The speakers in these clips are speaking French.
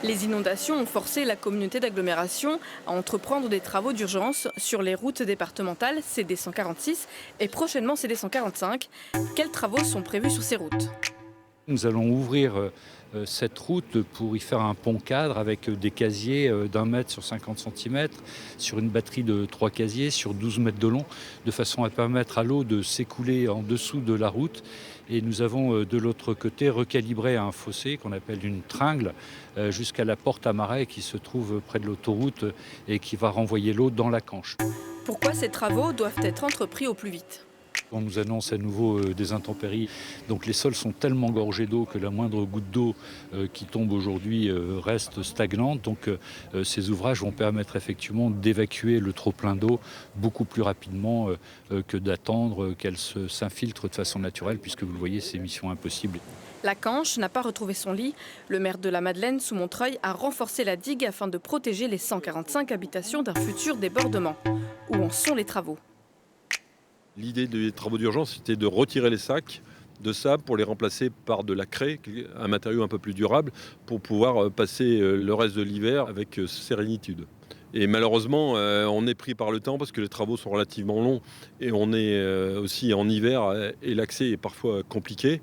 Les inondations ont forcé la communauté d'agglomération à entreprendre des travaux d'urgence sur les routes départementales CD 146 et prochainement CD 145. Quels travaux sont prévus sur ces routes? Nous allons ouvrir cette route pour y faire un pont cadre avec des casiers d'1 mètre sur 50 centimètres sur une batterie de 3 casiers sur 12 mètres de long, de façon à permettre à l'eau de s'écouler en dessous de la route. Et nous avons de l'autre côté recalibré un fossé qu'on appelle une tringle jusqu'à la porte à marais qui se trouve près de l'autoroute et qui va renvoyer l'eau dans la Canche. Pourquoi ces travaux doivent être entrepris au plus vite? On nous annonce à nouveau des intempéries. Donc les sols sont tellement gorgés d'eau que la moindre goutte d'eau qui tombe aujourd'hui reste stagnante. Donc ces ouvrages vont permettre effectivement d'évacuer le trop-plein d'eau beaucoup plus rapidement que d'attendre qu'elle s'infiltre de façon naturelle, puisque vous le voyez, c'est mission impossible. La Canche n'a pas retrouvé son lit. Le maire de la Madeleine, sous Montreuil, a renforcé la digue afin de protéger les 145 habitations d'un futur débordement. Où en sont les travaux? L'idée des travaux d'urgence, c'était de retirer les sacs de sable pour les remplacer par de la craie, un matériau un peu plus durable, pour pouvoir passer le reste de l'hiver avec sérénitude. Et malheureusement, on est pris par le temps parce que les travaux sont relativement longs et on est aussi en hiver et l'accès est parfois compliqué.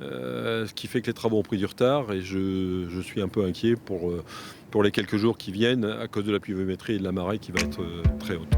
Ce qui fait que les travaux ont pris du retard et je suis un peu inquiet pour les quelques jours qui viennent à cause de la pluviométrie et de la marée qui va être très haute.